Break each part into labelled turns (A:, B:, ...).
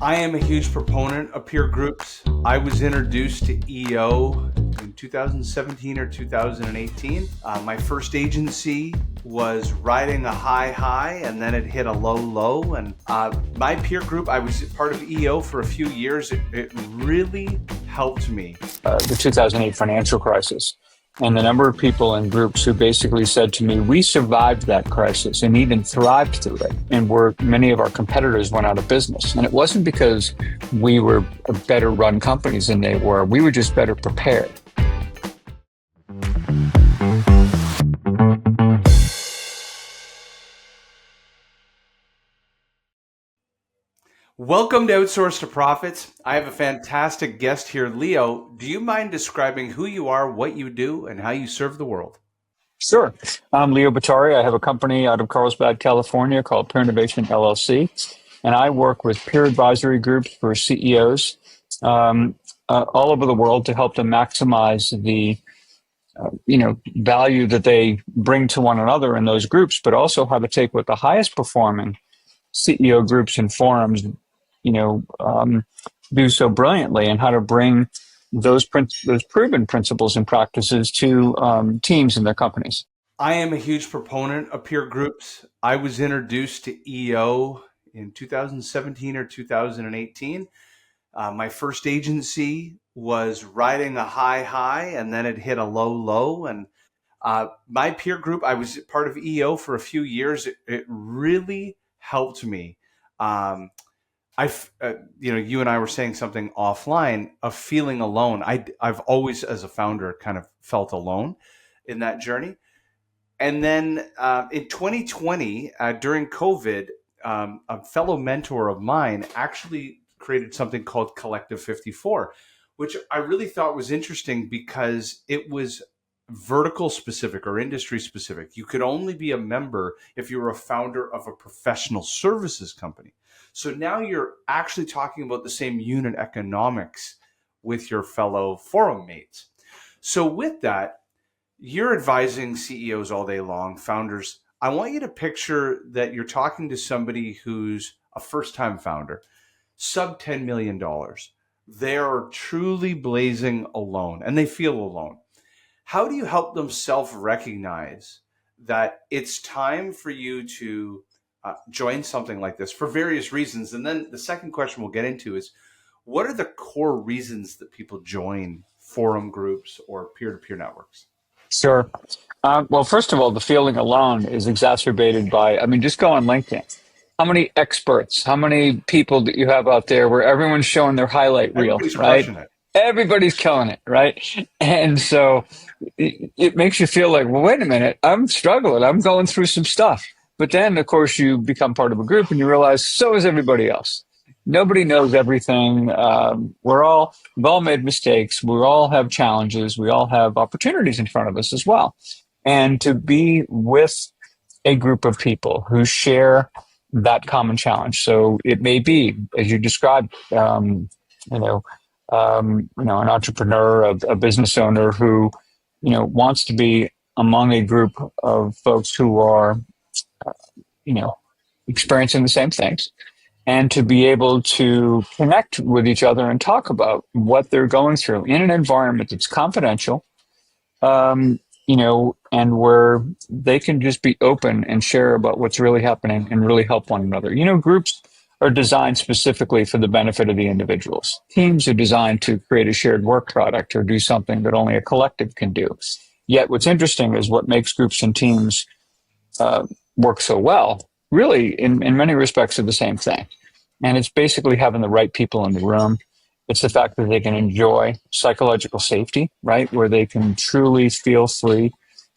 A: I am a huge proponent of peer groups. I was introduced to EO in 2017 or 2018. My first agency was riding a high and then it hit a low. And my peer group, I was part of EO for a few years. It really helped me.
B: The 2008 financial crisis. And the number of people in groups who basically said to me, we survived that crisis and even thrived through it. And many of our competitors went out of business. And it wasn't because we were better run companies than they were. We were just better prepared.
A: Welcome to Outsource to Profits. I have a fantastic guest here, Leo. Do you mind describing who you are, what you do, and how you serve the world?
B: Sure. I'm Leo Bottary. I have a company out of Carlsbad, California called Peernovation LLC. And I work with peer advisory groups for CEOs all over the world to help them maximize the value that they bring to one another in those groups, but also how to take what the highest performing CEO groups and forums do so brilliantly, and how to bring those proven principles and practices to teams in their companies.
A: I am a huge proponent of peer groups. I was introduced to EO in 2017 or 2018. My first agency was riding a high and then it hit a low. And my peer group, I was part of EO for a few years. It really helped me. You and I were saying something offline of feeling alone. I've always, as a founder, kind of felt alone in that journey. And then in 2020, during COVID, a fellow mentor of mine actually created something called Collective 54, which I really thought was interesting because it was vertical specific or industry specific. You could only be a member if you were a founder of a professional services company. So now you're actually talking about the same unit economics with your fellow forum mates. So with that, you're advising CEOs all day long, founders. I want you to picture that you're talking to somebody who's a first-time founder, sub $10 million. They are truly blazing alone and they feel alone. How do you help them self-recognize that it's time for you to join something like this for various reasons? And then the second question we'll get into is, what are the core reasons that people join forum groups or peer-to-peer networks?
B: Sure. Well, first of all, the feeling alone is exacerbated by, just go on LinkedIn. How many experts, how many people that you have out there where everyone's showing their highlight reel,
A: Everybody's
B: right?
A: crushing it.
B: Everybody's killing it, right? And so it makes you feel like, well, wait a minute, I'm struggling. I'm going through some stuff. But then, of course, you become part of a group and you realize so is everybody else. Nobody knows everything. We've all made mistakes. We all have challenges. We all have opportunities in front of us as well. And to be with a group of people who share that common challenge. So it may be, as you described, an entrepreneur, a business owner who, wants to be among a group of folks who are, experiencing the same things, and to be able to connect with each other and talk about what they're going through in an environment that's confidential, and where they can just be open and share about what's really happening and really help one another. Groups are designed specifically for the benefit of the individuals. Teams are designed to create a shared work product or do something that only a collective can do. Yet what's interesting is what makes groups and teams work so well, really, in many respects, are the same thing. And it's basically having the right people in the room. It's the fact that they can enjoy psychological safety, right, where they can truly feel free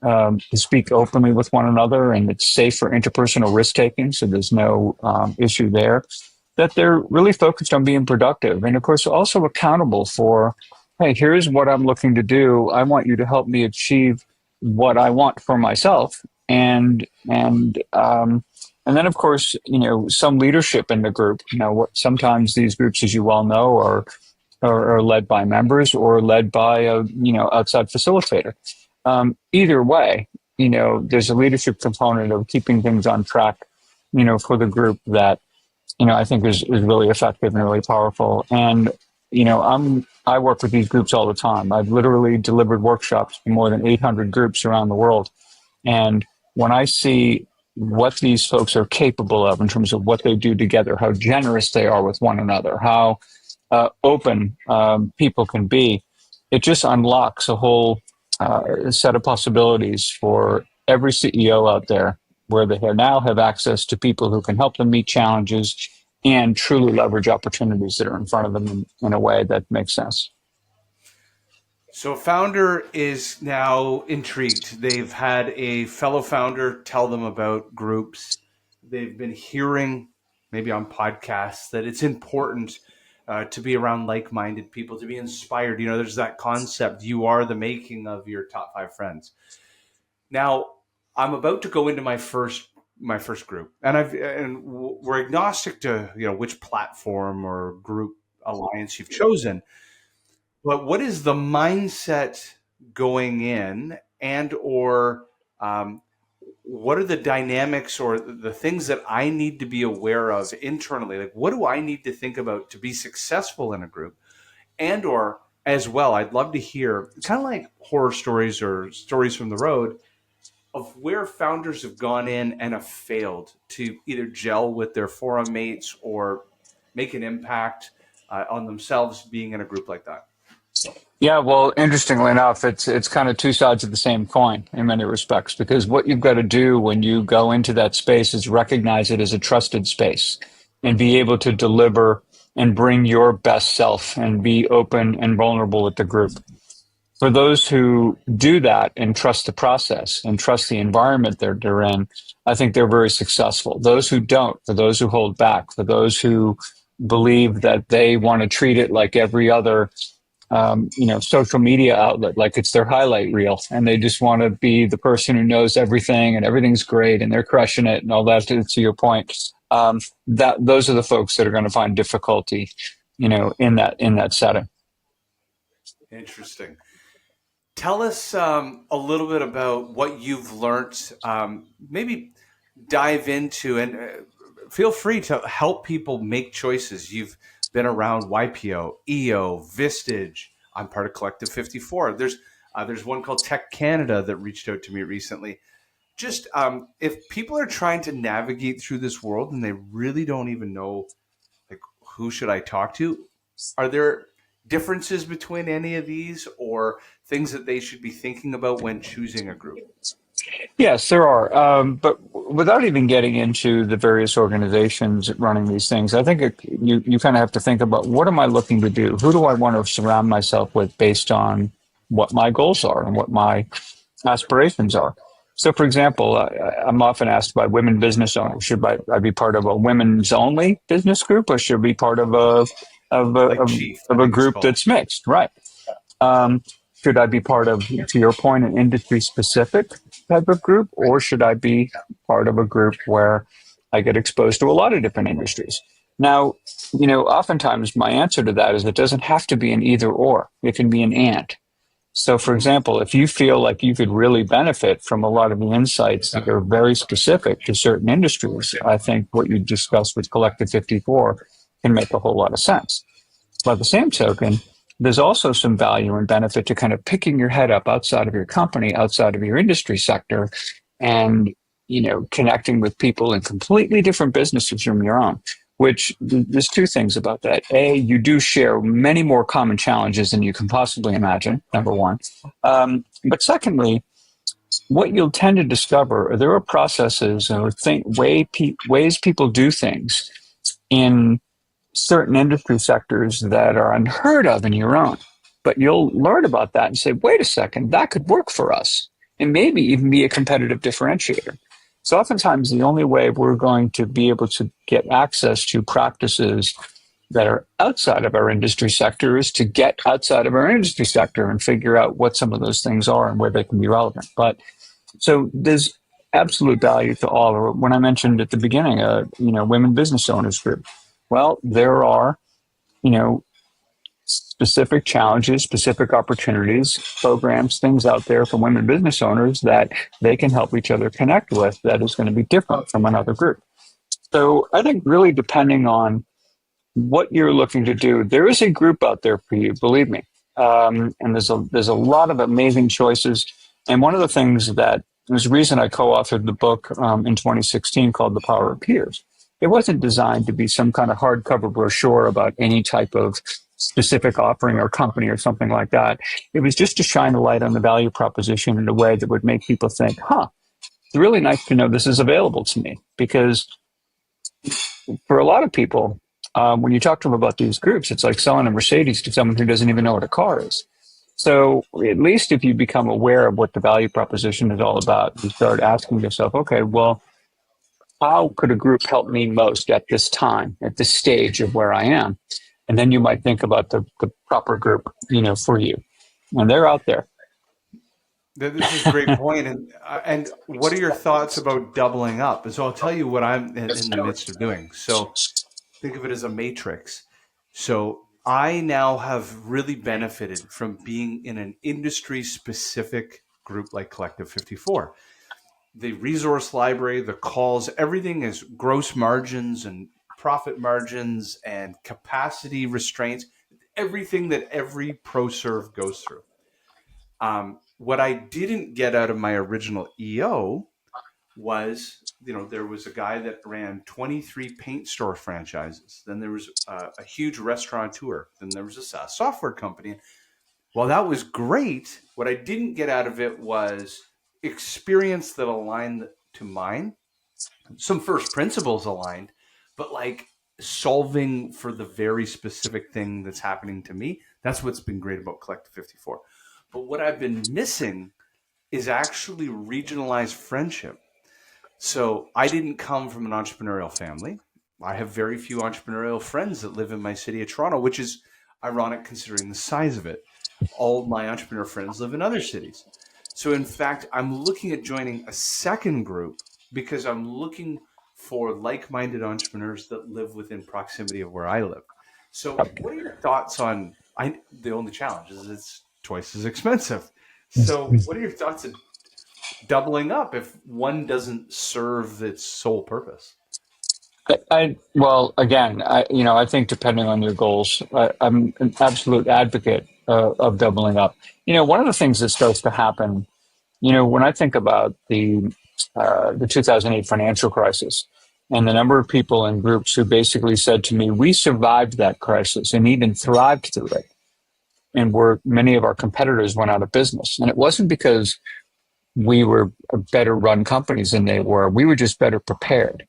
B: to speak openly with one another, and it's safe for interpersonal risk-taking, so there's no issue there. That they're really focused on being productive, and of course also accountable for, hey, here's what I'm looking to do. I want you to help me achieve what I want for myself, and then of course some leadership in the group. Sometimes these groups, as you well know, are led by members or led by a outside facilitator. Either way, there's a leadership component of keeping things on track, for the group that I think is really effective and really powerful. And, I work with these groups all the time. I've literally delivered workshops to more than 800 groups around the world. And when I see what these folks are capable of in terms of what they do together, how generous they are with one another, how open people can be, it just unlocks a whole set of possibilities for every CEO out there, where they now have access to people who can help them meet challenges and truly leverage opportunities that are in front of them in a way that makes sense.
A: So a founder is now intrigued. They've had a fellow founder tell them about groups. They've been hearing, maybe on podcasts, that it's important to be around like-minded people, to be inspired. There's that concept, you are the making of your top 5 friends. Now, I'm about to go into my first group, and we're agnostic to which platform or group alliance you've chosen. But what is the mindset going in, and or what are the dynamics or the things that I need to be aware of internally? Like, what do I need to think about to be successful in a group? And or as well, I'd love to hear kind of like horror stories or stories from the road of where founders have gone in and have failed to either gel with their forum mates or make an impact on themselves being in a group like that.
B: Yeah, well, interestingly enough, it's kind of two sides of the same coin in many respects, because what you've got to do when you go into that space is recognize it as a trusted space and be able to deliver and bring your best self and be open and vulnerable with the group. For those who do that and trust the process and trust the environment they're in, I think they're very successful. Those who don't, for those who hold back, for those who believe that they want to treat it like every other social media outlet, like it's their highlight reel, and they just want to be the person who knows everything and everything's great and they're crushing it and all that. To your point, that those are the folks that are going to find difficulty, in that setting.
A: Interesting. Tell us a little bit about what you've learned. Maybe dive into and feel free to help people make choices. You've been around YPO, EO, Vistage. I'm part of Collective 54. There's one called Tech Canada that reached out to me recently. Just if people are trying to navigate through this world and they really don't even know, like, who should I talk to? Are there differences between any of these or things that they should be thinking about when choosing a group?
B: Yes, there are. But without even getting into the various organizations running these things, I think you kind of have to think about, what am I looking to do? Who do I want to surround myself with based on what my goals are and what my aspirations are? So, for example, I'm often asked by women business owners, should I be part of a women's only business group, or should I be part of
A: Like Chief, I
B: a
A: think it's
B: group
A: called.
B: that's mixed? Right. Um, should I be part of, to your point, an industry specific type of group, or should I be part of a group where I get exposed to a lot of different industries? Now, oftentimes my answer to that is it doesn't have to be an either or. It can be an and. So, for
A: Mhm.
B: example, if you feel like you could really benefit from a lot of the insights that are very specific to certain industries, I think what you discussed with Collective 54 can make a whole lot of sense. By the same token, there's also some value and benefit to kind of picking your head up outside of your company, outside of your industry sector, and connecting with people in completely different businesses from your own. Which there's two things about that. A, you do share many more common challenges than you can possibly imagine. Number one, but secondly, what you'll tend to discover are there are processes or ways people do things in certain industry sectors that are unheard of in your own. But you'll learn about that and say, wait a second, that could work for us, and maybe even be a competitive differentiator. So oftentimes the only way we're going to be able to get access to practices that are outside of our industry sector is to get outside of our industry sector and figure out what some of those things are and where they can be relevant. But so there's absolute value to all. When I mentioned at the beginning, women business owners group, well, there are, specific challenges, specific opportunities, programs, things out there for women business owners that they can help each other connect with that is going to be different from another group. So I think really depending on what you're looking to do, there is a group out there for you, believe me. And there's a lot of amazing choices. And one of the things that there's a reason I co-authored the book in 2016 called The Power of Peers. It wasn't designed to be some kind of hardcover brochure about any type of specific offering or company or something like that. It was just to shine a light on the value proposition in a way that would make people think, huh, it's really nice to know this is available to me. Because for a lot of people, when you talk to them about these groups, it's like selling a Mercedes to someone who doesn't even know what a car is. So at least if you become aware of what the value proposition is all about, you start asking yourself, okay, well, how could a group help me most at this time, at this stage of where I am? And then you might think about the proper group, for you. And they're out there.
A: This is a great point. And what are your thoughts about doubling up? And so I'll tell you what I'm in the midst of doing. So think of it as a matrix. So I now have really benefited from being in an industry specific group like Collective 54. The resource library, the calls, everything is gross margins and profit margins and capacity restraints, everything that every pro serve goes through. What I didn't get out of my original EO was, there was a guy that ran 23 paint store franchises. Then there was a huge restaurateur. Then there was a SaaS software company. While that was great, what I didn't get out of it was experience that aligned to mine, some first principles aligned, but like solving for the very specific thing that's happening to me. That's what's been great about Collective 54. But what I've been missing is actually regionalized friendship. So I didn't come from an entrepreneurial family. I have very few entrepreneurial friends that live in my city of Toronto, which is ironic considering the size of it. All my entrepreneur friends live in other cities. So in fact, I'm looking at joining a second group because I'm looking for like-minded entrepreneurs that live within proximity of where I live. So what are your thoughts on, the only challenge is it's twice as expensive. So what are your thoughts on doubling up if one doesn't serve its sole purpose?
B: Well, again, I think depending on your goals, I'm an absolute advocate of doubling up. One of the things that starts to happen, when I think about the 2008 financial crisis and the number of people in groups who basically said to me, we survived that crisis and even thrived through it. And many of our competitors went out of business. And it wasn't because we were better run companies than they were. We were just better prepared.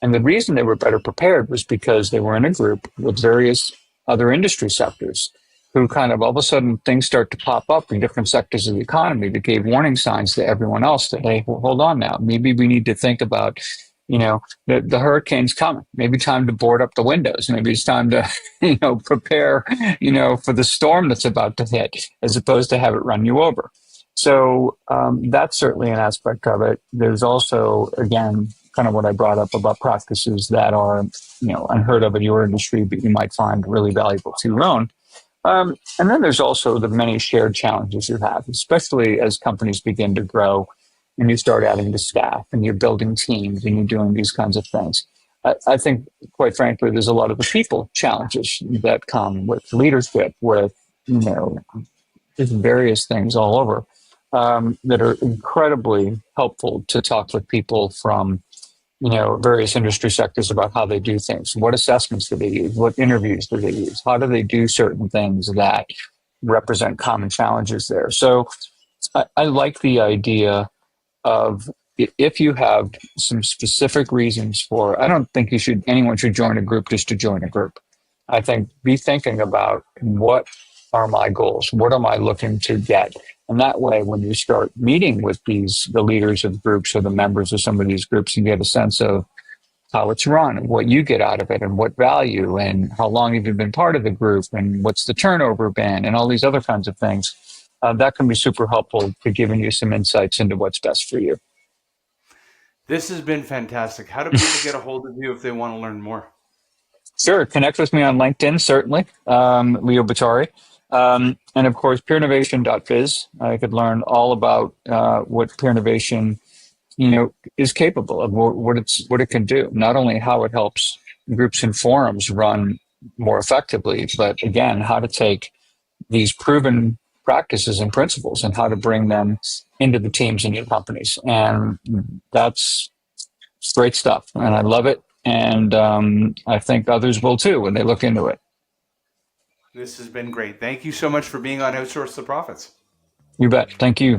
B: And the reason they were better prepared was because they were in a group with various other industry sectors who kind of all of a sudden things start to pop up in different sectors of the economy that gave warning signs to everyone else that, hey, hold on now. Maybe we need to think about, the hurricane's coming. Maybe time to board up the windows. Maybe it's time to, prepare, for the storm that's about to hit as opposed to have it run you over. So that's certainly an aspect of it. There's also, again, kind of what I brought up about practices that are, unheard of in your industry, but you might find really valuable to your own. And then there's also the many shared challenges you have, especially as companies begin to grow and you start adding to staff and you're building teams and you're doing these kinds of things. I think, quite frankly, there's a lot of the people challenges that come with leadership, with, just various things all over that are incredibly helpful to talk with people from various industry sectors about how they do things. What assessments do they use? What interviews do they use? How do they do certain things that represent common challenges there? So I like the idea of, if you have some specific reasons for, I don't think anyone should join a group just to join a group. I think be thinking about, what are my goals? What am I looking to get? And that way, when you start meeting with the leaders of groups or the members of some of these groups, you get a sense of how it's run and what you get out of it and what value and how long have you been part of the group and what's the turnover been and all these other kinds of things. That can be super helpful to giving you some insights into what's best for you.
A: This has been fantastic. How do people get a hold of you if they want to learn more?
B: Sure. Connect with me on LinkedIn, certainly, Leo Bottary. And of course, peernovation.biz. I could learn all about what Peernovation is capable of what it can do. Not only how it helps groups and forums run more effectively, but again, how to take these proven practices and principles and how to bring them into the teams and your companies. And that's great stuff. And I love it. And I think others will too when they look into it.
A: This has been great. Thank you so much for being on Outsource the Profits.
B: You bet. Thank you.